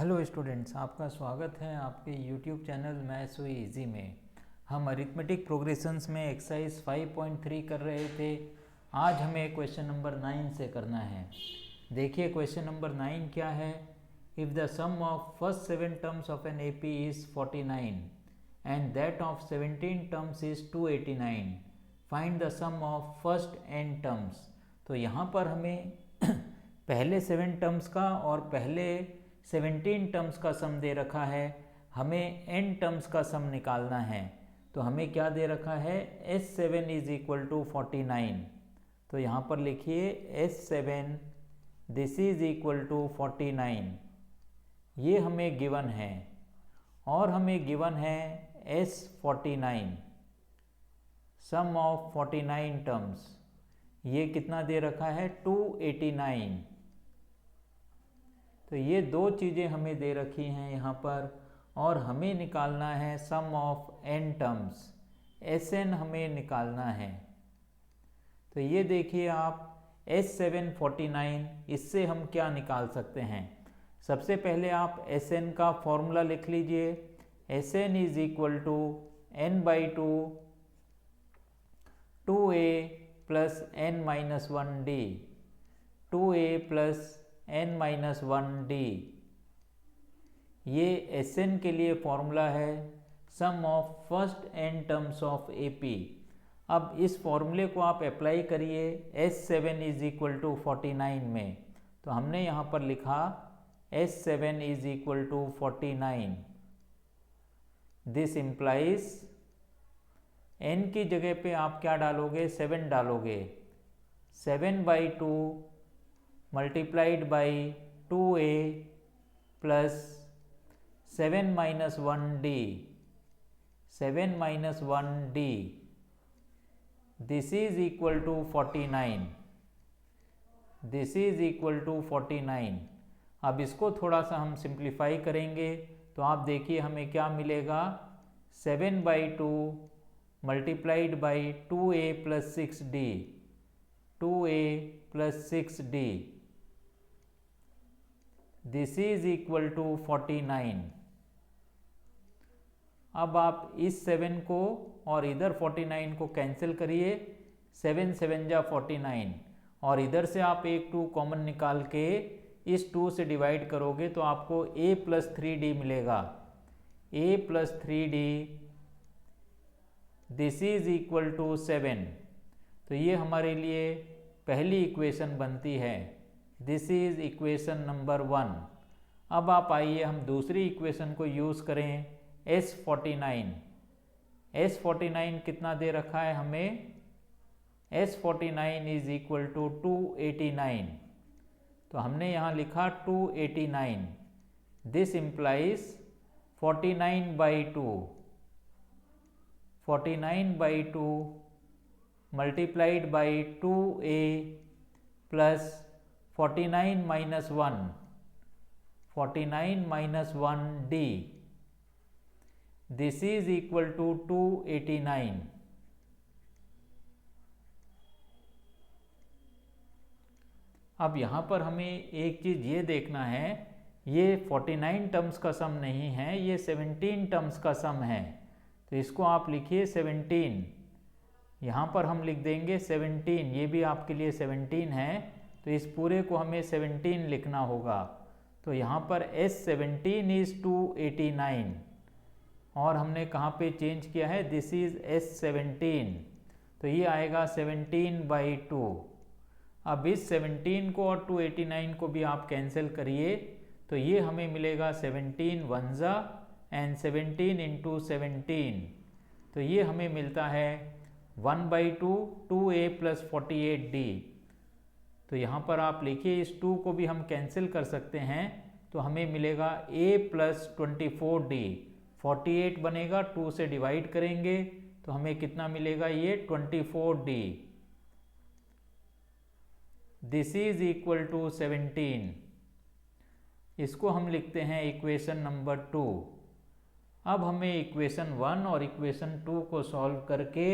Hello students, आपका स्वागत है आपके यूट्यूब चैनल मैथ्स हुई इजी में। हम अरिथमेटिक प्रोग्रेशंस में एक्सरसाइज 5.3 कर रहे थे। आज हमें क्वेश्चन नंबर 9 से करना है। देखिए क्वेश्चन नंबर 9 क्या है। If the sum of first 7 terms of an AP is 49 and that of 17 terms is 289, find the sum of first n terms. तो यहाँ पर हमें पहले 7 टर्म्स का और पहले 17 टर्म्स का सम दे रखा है। हमें n टर्म्स का सम निकालना है। तो हमें क्या दे रखा है, S7 इज इक्वल टू 49। तो यहाँ पर लिखिए S7 this is equal to 49। ये हमें गिवन है और हमें गिवन है S49 सम ऑफ 49 टर्म्स। ये कितना दे रखा है, 289। तो ये दो चीज़ें हमें दे रखी हैं यहाँ पर और हमें निकालना है sum of n terms. Sn हमें निकालना है। तो ये देखिए आप S7 49, इससे हम क्या निकाल सकते हैं। सबसे पहले आप Sn का फॉर्मूला लिख लीजिए। Sn is equal to n/2 2a plus n-1d 2a plus n-1d। ये Sn के लिए फॉर्मूला है sum of first n terms of AP। अब इस फॉर्मूले को आप अप्लाई करिए S7 इज इक्वल टू 49 में। तो हमने यहाँ पर लिखा S7 is equal to 49। This implies n की जगह पे आप क्या डालोगे, 7 डालोगे। 7/2 multiplied by 2a plus 7-1d 7-1d this is equal to 49। This is equal to 49। अब इसको थोड़ा सा हम सिंप्लीफाई करेंगे तो आप देखिए हमें क्या मिलेगा, 7/2 multiplied by 2a plus 6d 2a plus 6d this is equal to 49। अब आप इस 7 को और इधर 49 को कैंसिल करिए। 7-7 जा 49 और इधर से आप एक 2 कॉमन निकाल के इस 2 से डिवाइड करोगे तो आपको a प्लस 3d मिलेगा। a plus 3d this is equal to 7। तो ये हमारे लिए पहली इक्वेशन बनती है। This is equation number 1। अब आप आइए हम दूसरी इक्वेशन को यूज़ करें S49। S49 कितना दे रखा है हमें, S49 इज इक्वल टू 289। तो हमने यहाँ लिखा 289। This implies 49/2 49/2 multiplied by 2a plus 49-1 49-1d this is equal to 289। अब यहाँ पर हमें एक चीज़ ये देखना है, ये 49 टर्म्स का सम नहीं है, ये 17 टर्म्स का सम है। तो इसको आप लिखिए 17। यहाँ पर हम लिख देंगे 17, ये भी आपके लिए 17 है। तो इस पूरे को हमें 17 लिखना होगा। तो यहाँ पर S17 इज 289 और हमने कहाँ पे चेंज किया है, दिस इज S17। तो ये आएगा 17/2। अब इस 17 को और 289 को भी आप कैंसिल करिए तो ये हमें मिलेगा 17 1 एंड 17 इंटू 17। तो ये हमें मिलता है 1/2 2a प्लस 48d। तो यहाँ पर आप लिखिए इस 2 को भी हम कैंसिल कर सकते हैं तो हमें मिलेगा a प्लस 24d। 48 बनेगा, 2 से डिवाइड करेंगे तो हमें कितना मिलेगा, ये 24d। This is equal to 17। इसको हम लिखते हैं इक्वेशन नंबर 2। अब हमें इक्वेशन 1 और इक्वेशन 2 को सॉल्व करके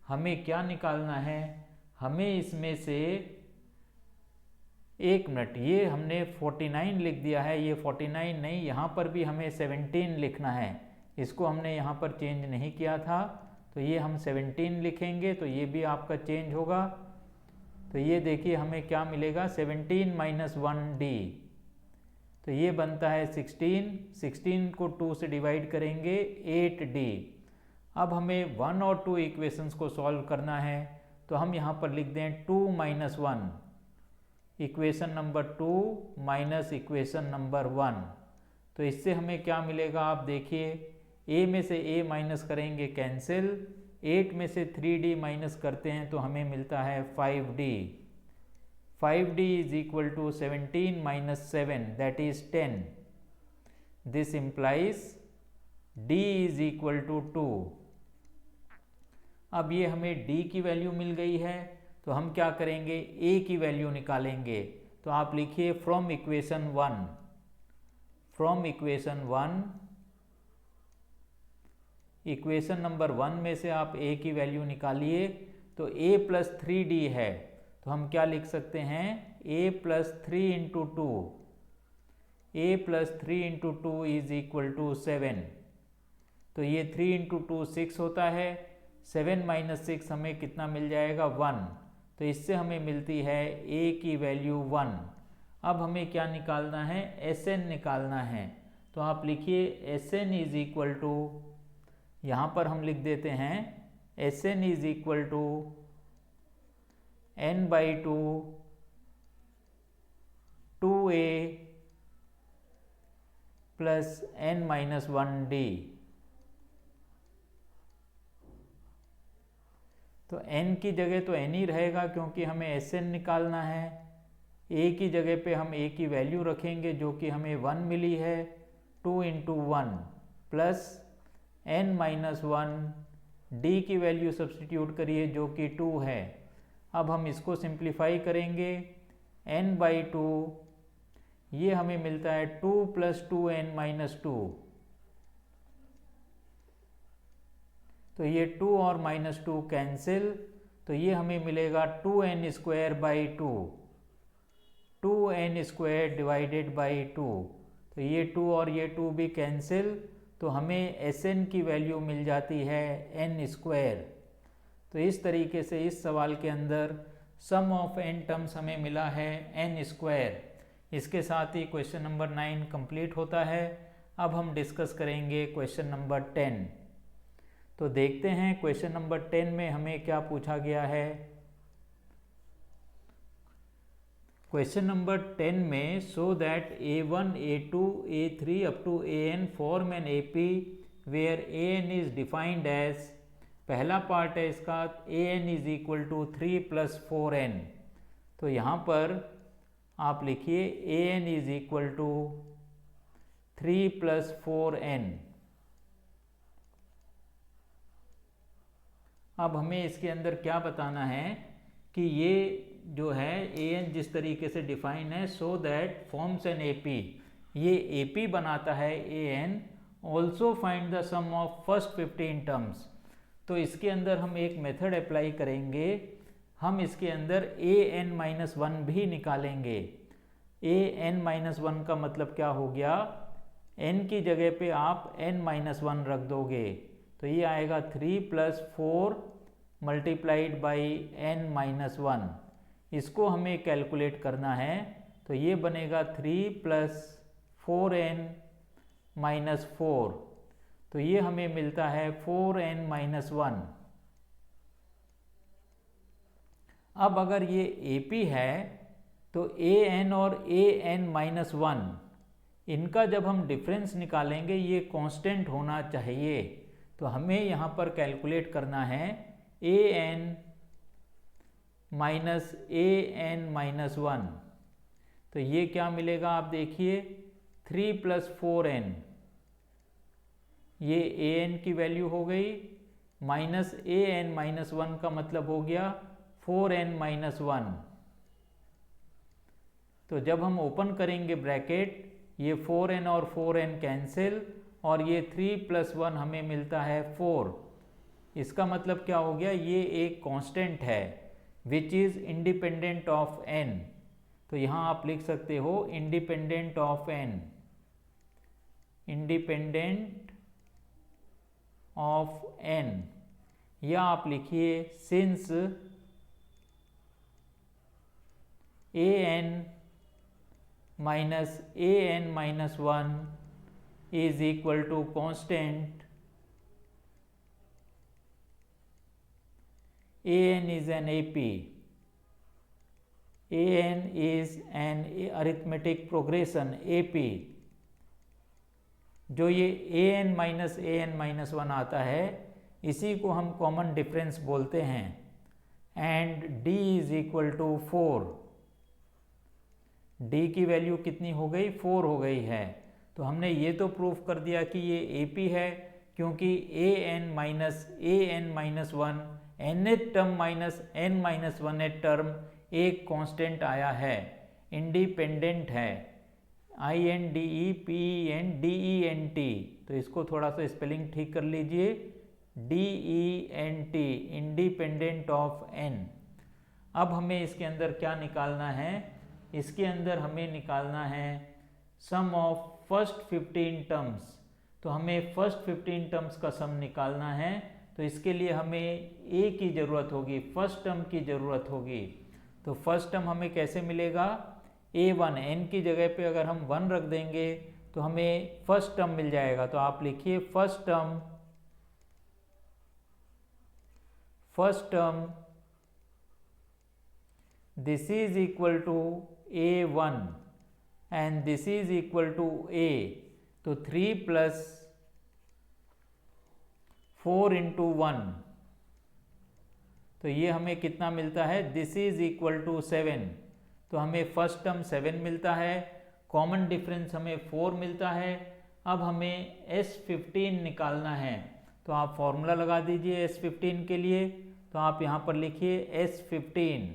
हमें क्या निकालना है, हमें इसमें से एक मिनट, ये हमने 49 लिख दिया है, ये 49 नहीं, यहाँ पर भी हमें 17 लिखना है। इसको हमने यहाँ पर चेंज नहीं किया था, तो ये हम 17 लिखेंगे, तो ये भी आपका चेंज होगा। तो ये देखिए हमें क्या मिलेगा, 17 माइनस 1D, तो ये बनता है 16। 16 को 2 से डिवाइड करेंगे 8D। अब हमें 1 और 2 इक्वेशंस को सॉल्व करना है, तो हम यहाँ पर लिख दें 2 minus 1, equation number 2 minus equation number 1। तो इससे हमें क्या मिलेगा, आप देखिए, a में से a माइनस करेंगे कैंसिल, 8 में से 3D माइनस करते हैं तो हमें मिलता है 5D। 5D is equal to 17 minus 7, that is 10. This implies D is equal to 2. अब ये हमें D की वैल्यू मिल गई है, तो हम क्या करेंगे, A की वैल्यू निकालेंगे। तो आप लिखिए from equation 1, from equation 1, equation number 1 में से आप A की वैल्यू निकालिए। तो A प्लस 3D है, तो हम क्या लिख सकते हैं, a plus 3 into 2, a plus 3 into 2 is equal to 7। तो ये 3 इंटू 2 6 होता है, 7 माइनस 6 हमें कितना मिल जाएगा, 1। तो इससे हमें मिलती है a की वैल्यू 1। अब हमें क्या निकालना है, Sn निकालना है। तो आप लिखिए Sn इज इक्वल टू, यहाँ पर हम लिख देते हैं Sn is equal to n by 2 2a plus n minus 1D। तो n की जगह तो n ही रहेगा, क्योंकि हमें Sn निकालना है। a की जगह पे हम a की वैल्यू रखेंगे जो कि हमें 1 मिली है, 2 into 1 plus n minus 1, D की वैल्यू सब्सटीट्यूट करिए जो कि 2 है। अब हम इसको सिंप्लीफाई करेंगे, n बाई 2, ये हमें मिलता है 2 प्लस 2n माइनस 2। तो ये 2 और माइनस 2 कैंसिल, तो ये हमें मिलेगा 2n square by 2, 2n square divided by 2। तो ये 2 और ये 2 भी कैंसिल, तो हमें Sn की वैल्यू मिल जाती है n स्क्वायर। तो इस तरीके से इस सवाल के अंदर सम ऑफ n टर्म्स हमें मिला है n स्क्वायर। इसके साथ ही क्वेश्चन नंबर 9 कंप्लीट होता है। अब हम डिस्कस करेंगे क्वेश्चन नंबर 10। तो देखते हैं क्वेश्चन नंबर 10 में हमें क्या पूछा गया है। क्वेश्चन नंबर 10 में show that a1, a2, a3 up to an form an AP where an is defined as, पहला पार्ट है इसका an is equal to 3 plus 4n। तो यहाँ पर आप लिखिए an is equal to 3 plus 4n। अब हमें इसके अंदर क्या बताना है कि ये जो है an जिस तरीके से डिफाइन है, so that forms an AP, ये AP बनाता है an, also find the sum of first 15 terms. तो इसके अंदर हम एक मेथड अप्लाई करेंगे, हम इसके अंदर an-1 भी निकालेंगे। an-1 का मतलब क्या हो गया, n की जगह पे आप n-1 रख दोगे, तो ये आएगा 3 प्लस 4 मल्टीप्लाइड बाई n-1। इसको हमें कैलकुलेट करना है, तो ये बनेगा 3 प्लस 4n माइनस 4। तो ये हमें मिलता है 4n-1। अब अगर ये AP है तो an और an-1 इनका जब हम डिफरेंस निकालेंगे ये कांस्टेंट होना चाहिए। तो हमें यहाँ पर कैलकुलेट करना है an माइनस an-1। तो ये क्या मिलेगा, आप देखिए 3 प्लस 4n, ये an की वैल्यू हो गई, माइनस an-1 का मतलब हो गया 4n-1। तो जब हम ओपन करेंगे ब्रैकेट, ये 4n और 4n कैंसिल, और ये 3 प्लस 1 हमें मिलता है 4। इसका मतलब क्या हो गया, ये एक कांस्टेंट है which is independent of n। तो यहाँ आप लिख सकते हो independent of N, independent of N, या आप लिखिए since A N minus one is equal to constant, an is an AP, an is an arithmetic progression AP, जो ये an माइनस वन आता है इसी को हम कॉमन डिफरेंस बोलते हैं, and d is equal to 4, d की वैल्यू कितनी हो गई 4 हो गई है। तो हमने ये तो प्रूफ कर दिया कि ये AP है क्योंकि an minus one nth term minus n minus one term एक कांस्टेंट आया है, इंडिपेंडेंट है, INDEPENDENT। तो इसको थोड़ा सा स्पेलिंग ठीक कर लीजिए, DENT, इंडिपेंडेंट ऑफ n। अब हमें इसके अंदर क्या निकालना है, इसके अंदर हमें निकालना है सम ऑफ फर्स्ट 15 टर्म्स। तो हमें फर्स्ट 15 टर्म्स का सम निकालना है, तो इसके लिए हमें a की ज़रूरत होगी, फर्स्ट टर्म की ज़रूरत होगी। तो फर्स्ट टर्म हमें कैसे मिलेगा, a1, n की जगह पे अगर हम 1 रख देंगे तो हमें फर्स्ट टर्म मिल जाएगा। तो आप लिखिए first term this is equal to a1 and this is equal to a। तो 3 प्लस 4 इंटू 1, तो ये हमें कितना मिलता है, दिस इज इक्वल टू 7। तो हमें फर्स्ट टर्म 7 मिलता है, कॉमन डिफरेंस हमें 4 मिलता है। अब हमें S15 निकालना है, तो आप फॉर्मूला लगा दीजिए S15 के लिए। तो आप यहाँ पर लिखिए S15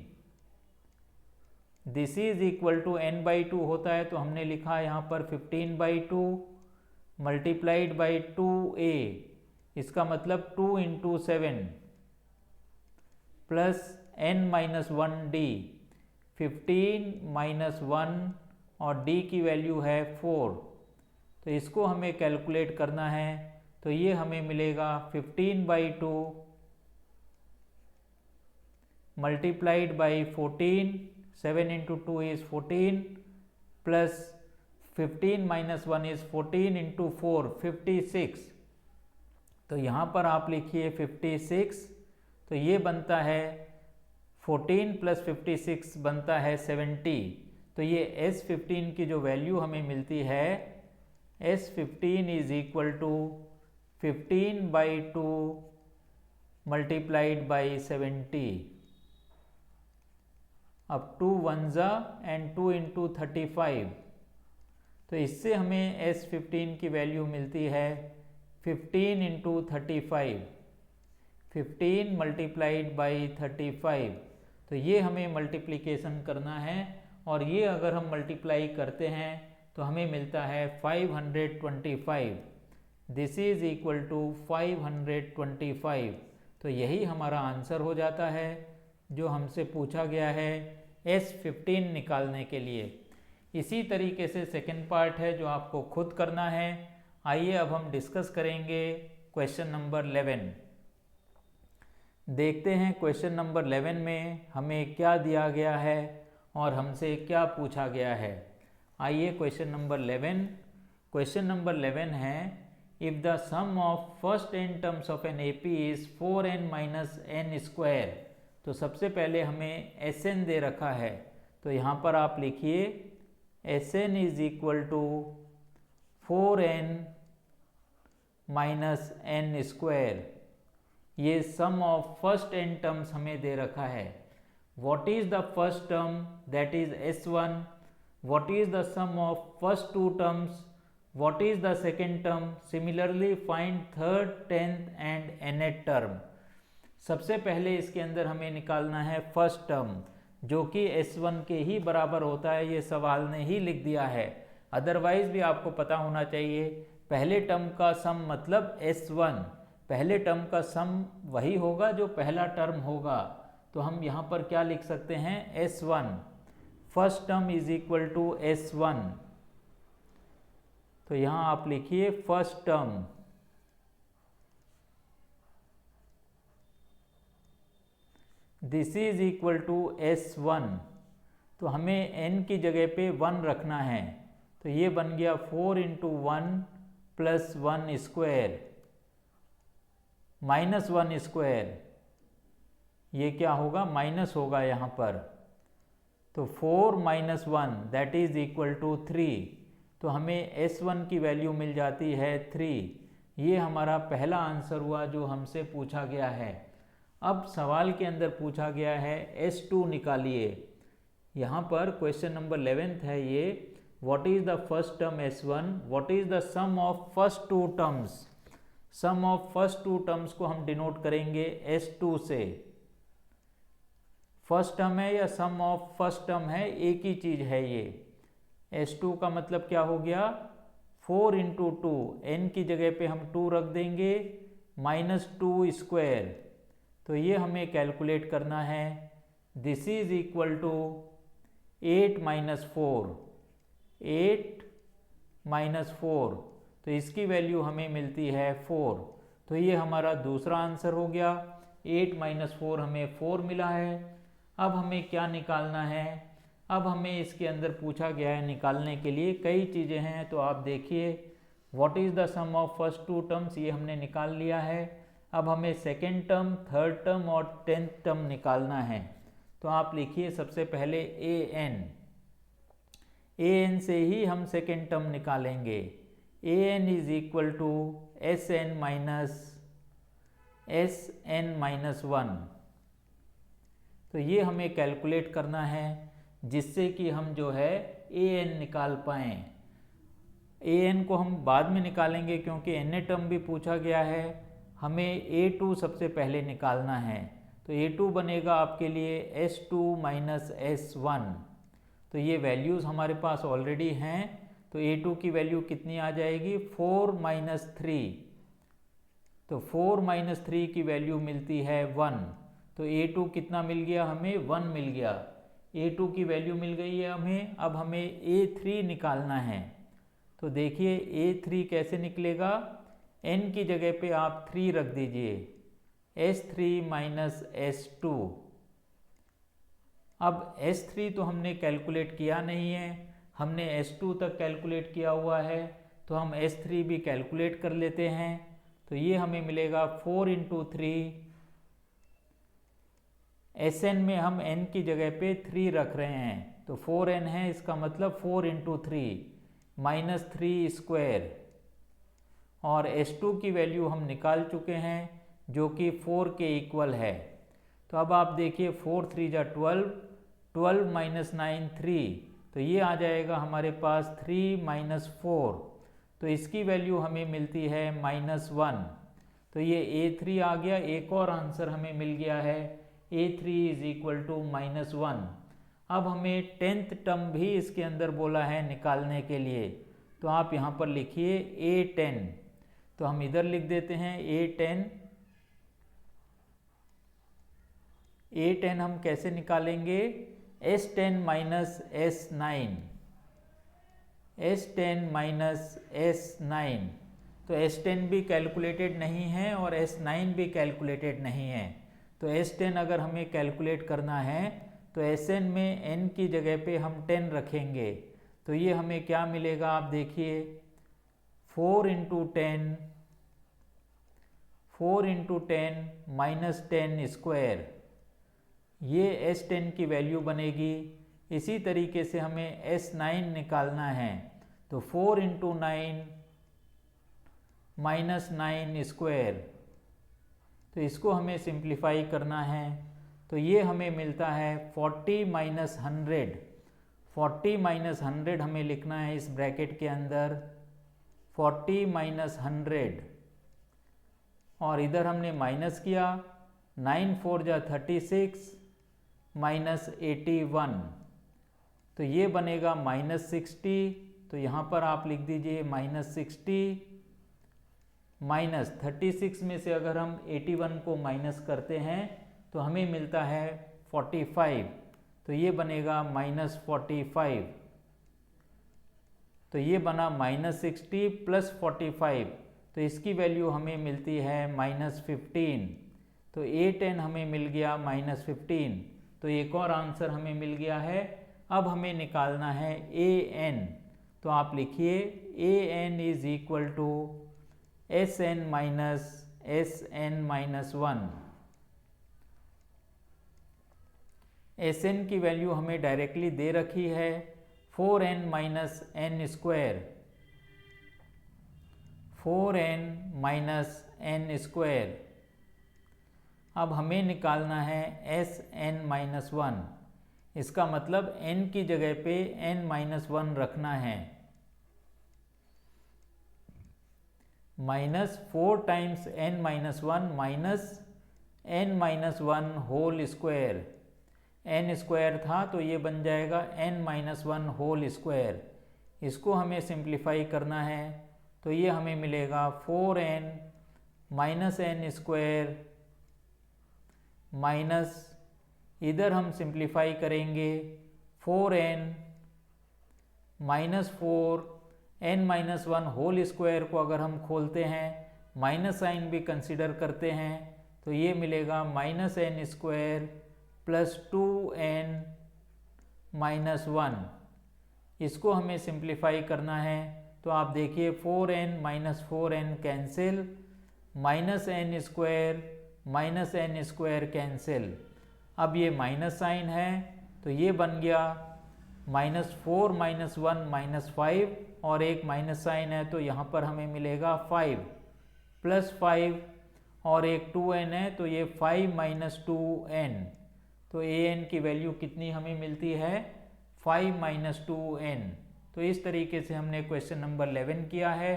this is equal to n/2 होता है, तो हमने लिखा यहाँ पर 15/2 मल्टीप्लाइड बाई 2a, इसका मतलब 2 into 7 plus n minus 1d, 15 minus 1 और d की वैल्यू है 4। तो इसको हमें कैलकुलेट करना है, तो ये हमें मिलेगा 15/2 multiplied by 14, 7 into 2 is 14 plus 15 minus 1 is 14 into 4 56। तो यहाँ पर आप लिखिए 56, तो ये बनता है 14 प्लस 56 बनता है 70। तो ये S15 की जो वैल्यू हमें मिलती है, S15 is equal to 15/2 multiplied by 70। अब 2 1 एंड 2 इंटू 35, तो इससे हमें S15 की वैल्यू मिलती है 15 इंटू 35, 15 मल्टीप्लाइड बाई 35। तो ये हमें मल्टीप्लिकेशन करना है, और ये अगर हम मल्टीप्लाई करते हैं तो हमें मिलता है 525। This is equal to 525। तो यही हमारा आंसर हो जाता है जो हमसे पूछा गया है S15 निकालने के लिए। इसी तरीके से सेकंड पार्ट है जो आपको खुद करना है। आइए अब हम डिस्कस करेंगे क्वेश्चन नंबर 11। देखते हैं क्वेश्चन नंबर 11 में हमें क्या दिया गया है और हमसे क्या पूछा गया है। आइए क्वेश्चन नंबर 11। क्वेश्चन नंबर 11 है, if the sum of first n terms of an AP is 4n minus n square. तो सबसे पहले हमें Sn दे रखा है, तो यहाँ पर आप लिखिए Sn is equal to 4n minus n square. ये sum of first n terms हमें दे रखा है। What is the first term, that is S1। What is the sum of first 2 terms, what is the second term. Similarly find third, 10th and nth term. सबसे पहले इसके अंदर हमें निकालना है फर्स्ट टर्म, जो कि S1 के ही बराबर होता है। ये सवाल ने ही लिख दिया है, अदरवाइज भी आपको पता होना चाहिए। पहले टर्म का सम मतलब S1, पहले टर्म का सम वही होगा जो पहला टर्म होगा। तो हम यहाँ पर क्या लिख सकते हैं, S1। First term is equal to S1। तो यहाँ आप लिखिए first term this is equal to S1। तो हमें n की जगह पे 1 रखना है, तो ये बन गया 4 into 1 plus 1 square minus 1 square, ये क्या होगा, माइनस होगा यहाँ पर। तो 4 minus 1 that is equal to 3। तो हमें S1 की वैल्यू मिल जाती है 3। ये हमारा पहला आंसर हुआ जो हमसे पूछा गया है। अब सवाल के अंदर पूछा गया है S2 निकालिए। यहाँ पर क्वेश्चन नंबर 11th है ये, what is the first term S1, what is the sum of first two terms. Sum of first two terms को हम डिनोट करेंगे S2 से। फर्स्ट टर्म है या सम ऑफ फर्स्ट टर्म है, एक ही चीज है ये। S2 का मतलब क्या हो गया, 4 इंटू 2, n की जगह पे हम 2 रख देंगे, माइनस 2 स्क्वायर। तो ये हमें कैलकुलेट करना है। This is equal to 8 minus 4, 8 minus 4, तो इसकी वैल्यू हमें मिलती है 4। तो ये हमारा दूसरा आंसर हो गया। 8 माइनस 4 हमें 4 मिला है। अब हमें क्या निकालना है, अब हमें इसके अंदर पूछा गया है निकालने के लिए कई चीज़ें हैं। तो आप देखिए what is the sum of first two terms, ये हमने निकाल लिया है। अब हमें सेकेंड टर्म, थर्ड टर्म और 10th टर्म निकालना है। तो आप लिखिए सबसे पहले an से ही हम सेकेंड टर्म निकालेंगे। an is equal to Sn minus 1। तो ये हमें कैलकुलेट करना है जिससे कि हम जो है an निकाल पाएँ। an को हम बाद में निकालेंगे क्योंकि n टर्म भी पूछा गया है। हमें a2 सबसे पहले निकालना है। तो a2 बनेगा आपके लिए S2 माइनस S1। तो ये वैल्यूज़ हमारे पास ऑलरेडी हैं। तो a2 की वैल्यू कितनी आ जाएगी, 4 माइनस 3। तो 4 माइनस 3 की वैल्यू मिलती है 1। तो a2 कितना मिल गया, हमें 1 मिल गया। a2 की वैल्यू मिल गई है हमें। अब हमें a3 निकालना है। तो देखिए a3 कैसे निकलेगा, n की जगह पे आप 3 रख दीजिए, S3 माइनस S2। अब S3 तो हमने कैलकुलेट किया नहीं है, हमने S2 तक कैलकुलेट किया हुआ है। तो हम S3 भी कैलकुलेट कर लेते हैं। तो ये हमें मिलेगा 4 इंटू 3, Sn में हम n की जगह पे 3 रख रहे हैं। तो 4n है, इसका मतलब 4 इंटू 3 माइनस 3 स्क्वायर। और S2 की वैल्यू हम निकाल चुके हैं जो कि 4 के इक्वल है। तो अब आप देखिए 4 3 जा 12, 12 माइनस 9 3। तो ये आ जाएगा हमारे पास 3 माइनस 4। तो इसकी वैल्यू हमें मिलती है माइनस 1। तो ये A3 आ गया। एक और आंसर हमें मिल गया है, A3 is equal to minus 1। अब हमें 10th टर्म भी इसके अंदर बोला है निकालने के लिए। तो आप यहाँ पर लिखिए A10। तो हम इधर लिख देते हैं A10। A10 हम कैसे निकालेंगे, S10 minus S9, S10 minus S9। तो S10 भी कैलकुलेटेड नहीं है और S9 भी कैलकुलेटेड नहीं है। तो S10 अगर हमें कैलकुलेट करना है तो Sn में n की जगह पे हम 10 रखेंगे। तो ये हमें क्या मिलेगा, आप देखिए 4 इंटू 10, 4 इंटू 10 माइनस 10 स्क्वायर, ये S10 की वैल्यू बनेगी। इसी तरीके से हमें S9 निकालना है। तो 4 इंटू 9 माइनस 9 स्क्वायर, तो इसको हमें सिंप्लीफाई करना है। तो ये हमें मिलता है 40 माइनस 100। 40 माइनस 100 हमें लिखना है इस ब्रैकेट के अंदर, 40 माइनस 100। और इधर हमने माइनस किया, 9 4 जा 36 माइनस 81। तो ये बनेगा माइनस 60। तो यहाँ पर आप लिख दीजिए माइनस 60। माइनस 36 में से अगर हम 81 को माइनस करते हैं तो हमें मिलता है 45। तो तो ये बनेगा -45। तो ये बना -60 + 45, तो इसकी वैल्यू हमें मिलती है -15। तो A10 हमें मिल गया -15। तो एक और आंसर हमें मिल गया है। अब हमें निकालना है AN। तो आप लिखिए AN = SN - SN-1। SN की वैल्यू हमें डायरेक्टली दे रखी है 4n - n²। 4n - n²। अब हमें निकालना है Sn-1। इसका मतलब n की जगह पे n-1 रखना है। -4 × n-1 n-1 whole square. n square था तो ये बन जाएगा n-1 होल स्क्वायर। इसको हमें सिंप्लीफाई करना है तो ये हमें मिलेगा 4n - n² माइनस, इधर हम सिंप्लीफाई करेंगे 4n -4 n-1 होल स्क्वायर को अगर हम खोलते हैं माइनस साइन भी कंसिडर करते हैं तो ये मिलेगा -n² + 2n - 1। इसको हमें सिंप्लीफाई करना है तो आप देखिए 4n - 4n cancel, -n² cancel. अब ये माइनस साइन है तो ये बन गया -4 - 1 -5 और एक माइनस साइन है तो यहाँ पर हमें मिलेगा 5 + 5 और एक 2n है तो ये 5 - 2n। तो an की वैल्यू कितनी हमें मिलती है 5 - 2n। तो इस तरीके से हमने क्वेश्चन नंबर 11 किया है।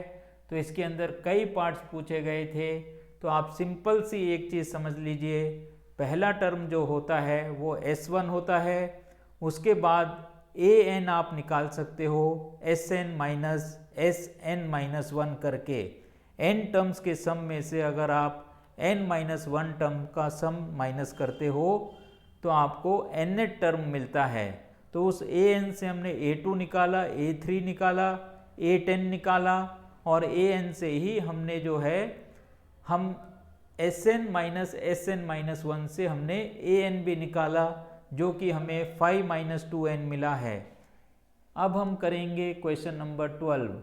तो इसके अंदर कई पार्ट्स पूछे गए थे तो आप सिंपल सी एक चीज़ समझ लीजिए, पहला टर्म जो होता है वो S1 होता है, उसके बाद an आप निकाल सकते हो Sn - Sn-1 करके। n टर्म्स के सम में से अगर आप n-1 टर्म का सम माइनस करते हो तो आपको nth टर्म मिलता है। तो उस an से हमने a2 निकाला, a3 निकाला, a10 निकाला और an से ही हमने जो है हम Sn - Sn-1 से हमने an भी निकाला जो कि हमें 5 - 2n मिला है। अब हम करेंगे क्वेश्चन नंबर 12।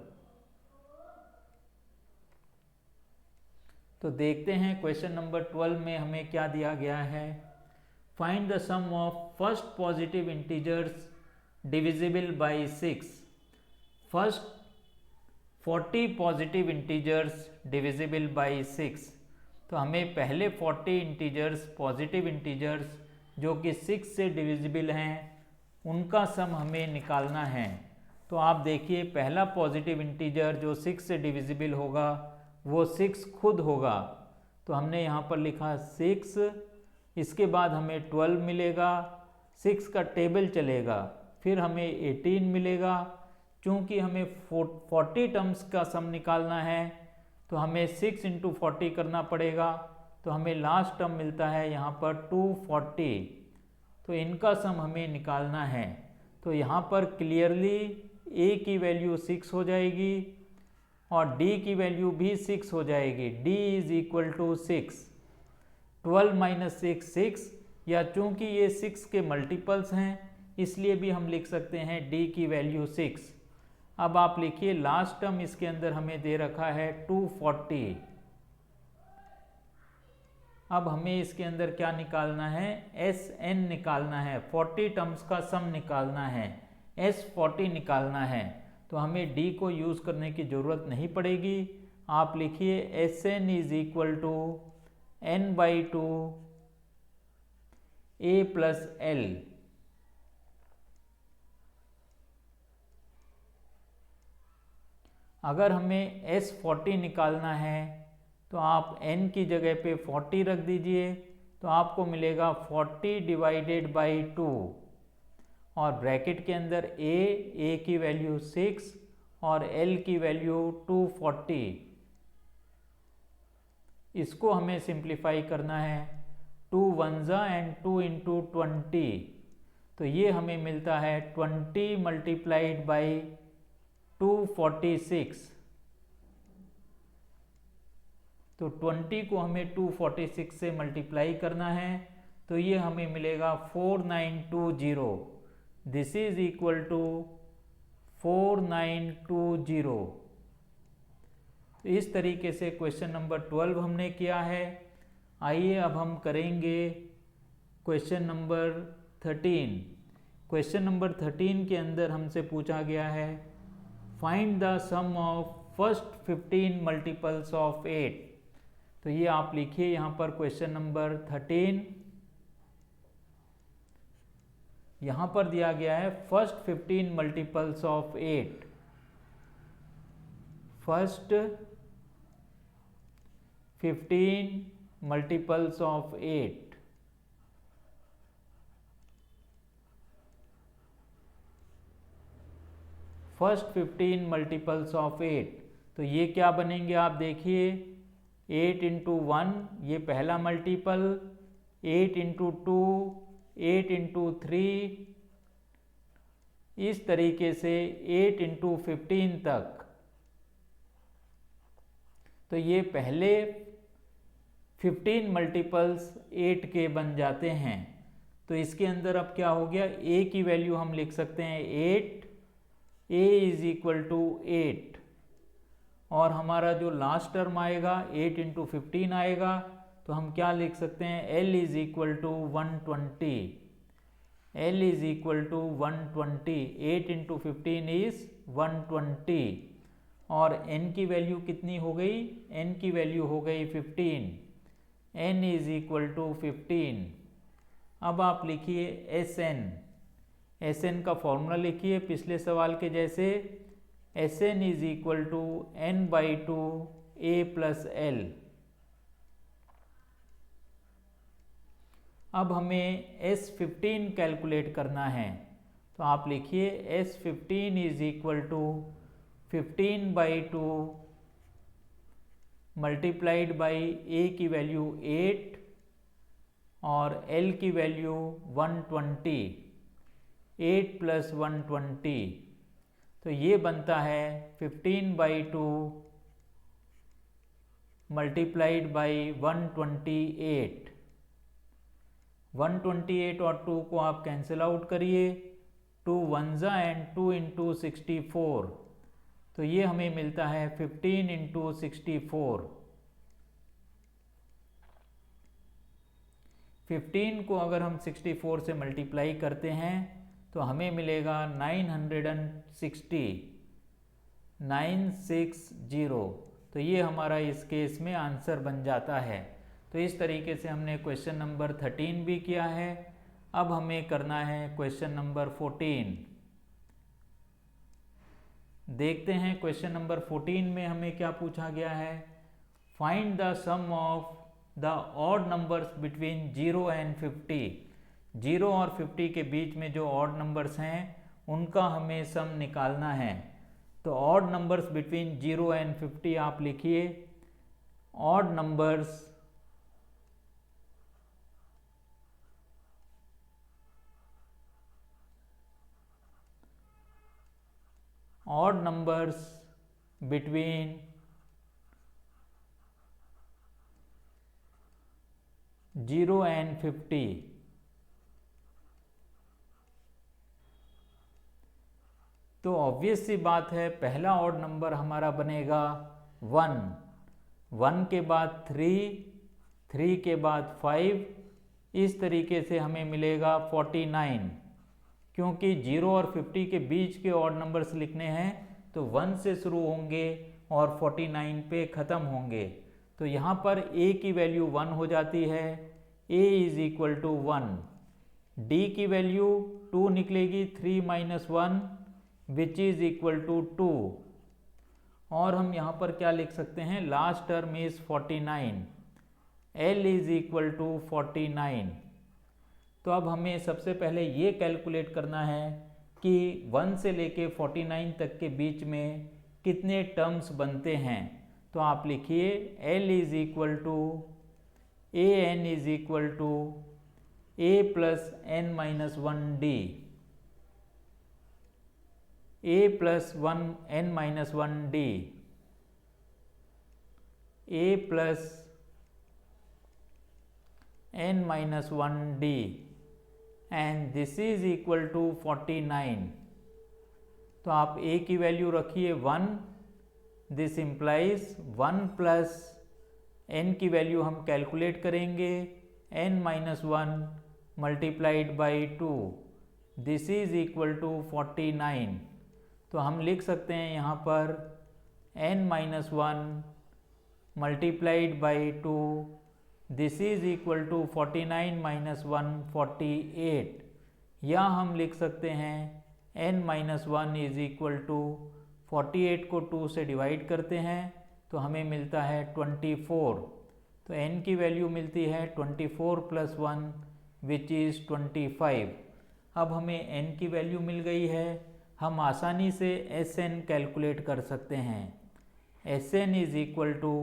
तो देखते हैं क्वेश्चन नंबर 12 में हमें क्या दिया गया है। Find the sum of first positive integers divisible by 6। First 40 positive integers divisible by 6। तो हमें पहले 40 इंटीजर्स पॉजिटिव इंटीजर्स जो कि 6 से डिविजिबल हैं उनका सम हमें निकालना है। तो आप देखिए पहला पॉजिटिव इंटीजर जो 6 से डिविजिबल होगा वो 6 खुद होगा। तो हमने यहाँ पर लिखा 6, इसके बाद हमें 12 मिलेगा, 6 का टेबल चलेगा, फिर हमें 18 मिलेगा। चूँकि हमें 40 टर्म्स का सम निकालना है तो हमें 6 × 40 करना पड़ेगा। तो हमें लास्ट टर्म मिलता है यहाँ पर 240। तो इनका सम हमें निकालना है। तो यहाँ पर क्लियरली a की वैल्यू 6 हो जाएगी और d की वैल्यू भी 6 हो जाएगी। d = 6, 12 - 6 6, या चूँकि ये 6 के मल्टीपल्स हैं इसलिए भी हम लिख सकते हैं d की वैल्यू 6। अब आप लिखिए लास्ट टर्म इसके अंदर हमें दे रखा है 240। अब हमें इसके अंदर क्या निकालना है Sn निकालना है, 40 टर्म्स का सम निकालना है, S40 निकालना है। तो हमें d को यूज़ करने की ज़रूरत नहीं पड़ेगी। आप लिखिए Sn = n/2 a + l। अगर हमें S40 निकालना है तो आप n की जगह पे 40 रख दीजिए तो आपको मिलेगा 40/2 और ब्रैकेट के अंदर a की वैल्यू 6 और l की वैल्यू 240। इसको हमें सिंप्लीफाई करना है, 2 1 and 2 × 20। तो ये हमें मिलता है 20 मल्टीप्लाइड बाई 246। तो 20 को हमें 246 से मल्टीप्लाई करना है, तो ये हमें मिलेगा 4920। This is equal to 4920। तो इस तरीके से क्वेश्चन नंबर 12 हमने किया है। आइए अब हम करेंगे क्वेश्चन नंबर 13। क्वेश्चन नंबर 13 के अंदर हमसे पूछा गया है find the sum of first 15 multiples of 8। तो ये आप लिखिए यहाँ पर क्वेश्चन नंबर 13। यहाँ पर दिया गया है first 15 multiples of 8। First 15 multiples of 8। First 15 multiples of 8। तो ये क्या बनेंगे आप देखिए, 8 इंटू 1 ये पहला मल्टीपल, 8 इंटू 2, 8 इंटू 3, इस तरीके से 8 इंटू 15 तक। तो ये पहले 15 मल्टीपल्स 8 के बन जाते हैं। तो इसके अंदर अब क्या हो गया, a की वैल्यू हम लिख सकते हैं 8, a इज इक्वल टू 8, और हमारा जो लास्ट टर्म आएगा 8 इंटू 15 आएगा, तो हम क्या लिख सकते हैं, l is equal to 120। l is equal to 120, 8 into 15 is 120, और n की वैल्यू कितनी हो गई, n की वैल्यू हो गई 15, n इज इक्वल टू 15। अब आप लिखिए Sn, Sn का फॉर्मूला लिखिए पिछले सवाल के जैसे, Sn is equal to n/2 a plus l। अब हमें S15 कैलकुलेट करना है, तो आप लिखिए S15 is equal to 15/2 multiplied by a की वैल्यू 8 और l की वैल्यू 120, 8 प्लस 120। तो ये बनता है 15/2 मल्टीप्लाइड बाई 128। 128 और 2 को आप कैंसिल आउट करिए, 2 1 एंड 2 इंटू 64। तो ये हमें मिलता है 15 इंटू 64। 15 को अगर हम 64 से मल्टीप्लाई करते हैं तो हमें मिलेगा 960, 960। तो ये हमारा इस केस में आंसर बन जाता है। तो इस तरीके से हमने क्वेश्चन नंबर 13 भी किया है। अब हमें करना है क्वेश्चन नंबर 14। देखते हैं क्वेश्चन नंबर 14 में हमें क्या पूछा गया है, find the sum of the odd numbers between 0 and 50। 0 और 50 के बीच में जो ऑड नंबर्स हैं उनका हमें सम निकालना है। तो ऑड नंबर्स बिटवीन 0 एंड 50 आप लिखिए, ऑड नंबर्स between 0 and 50। तो ऑब्वियस सी बात है, पहला ऑड नंबर हमारा बनेगा 1, 1 के बाद 3, 3 के बाद 5, इस तरीके से हमें मिलेगा 49। क्योंकि 0 और 50 के बीच के ऑड नंबर्स लिखने हैं तो 1 से शुरू होंगे और 49 पे ख़त्म होंगे। तो यहाँ पर a की वैल्यू 1 हो जाती है, a is equal to 1। d की वैल्यू 2 निकलेगी, 3 minus 1 which is equal to 2। और हम यहाँ पर क्या लिख सकते हैं, last term is 49, l is equal to 49। तो अब हमें सबसे पहले ये कैलकुलेट करना है कि 1 से लेके 49 तक के बीच में कितने टर्म्स बनते हैं। तो आप लिखिए l is equal to an is equal to a plus n minus 1d, a plus 1 n minus 1d, a plus n minus 1d, and this is equal to 49. तो आप a की वैल्यू रखिए 1, this implies 1 plus n की value हम calculate करेंगे n minus 1 multiplied by 2, this is equal to 49. तो हम लिख सकते हैं यहाँ पर n minus 1 multiplied by 2, this is equal to 49 minus 1 48. या हम लिख सकते हैं n minus 1 is equal to 48 को 2 से डिवाइड करते हैं तो हमें मिलता है 24. तो n की वैल्यू मिलती है 24 प्लस 1 विच इज़ 25. अब हमें n की वैल्यू मिल गई है, हम आसानी से Sn कैलकुलेट कर सकते हैं. Sn is equal to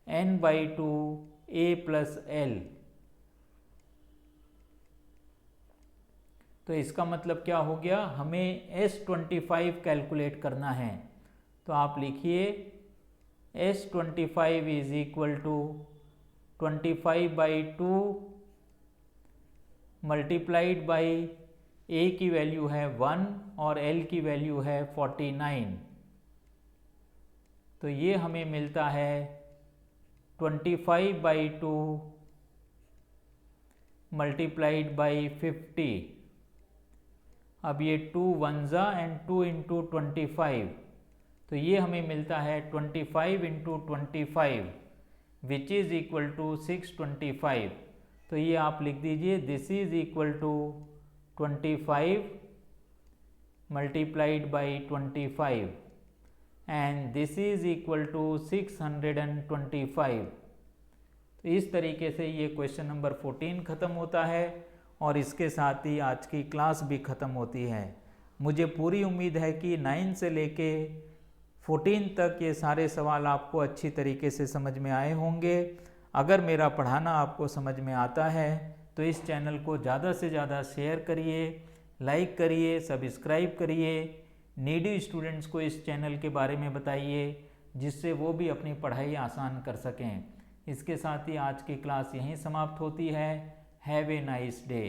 n by 2 a plus l. तो इसका मतलब क्या हो गया, हमें S25 कैलकुलेट करना है. तो आप लिखिए S25 is equal to 25 by 2 multiplied by a की वैल्यू है 1 और l की वैल्यू है 49. तो ये हमें मिलता है 25 बाई 2 मल्टीप्लाइड बाई 50. अब ये 2 1 एंड 2 इंटू 25, तो ये हमें मिलता है 25 into 25 which is equal to 625. तो ये आप लिख दीजिए, this is equal to 25 multiplied by 25 and this is equal to 625. तो इस तरीके से ये क्वेश्चन नंबर 14 ख़त्म होता है और इसके साथ ही आज की क्लास भी ख़त्म होती है. मुझे पूरी उम्मीद है कि 9 से लेके 14 तक ये सारे सवाल आपको अच्छी तरीके से समझ में आए होंगे. अगर मेरा पढ़ाना आपको समझ में आता है तो इस चैनल को ज़्यादा से ज़्यादा शेयर करिए, लाइक करिए, सब्सक्राइब करिए. नीडी स्टूडेंट्स को इस चैनल के बारे में बताइए जिससे वो भी अपनी पढ़ाई आसान कर सकें. इसके साथ ही आज की क्लास यहीं समाप्त होती है. Have a nice day.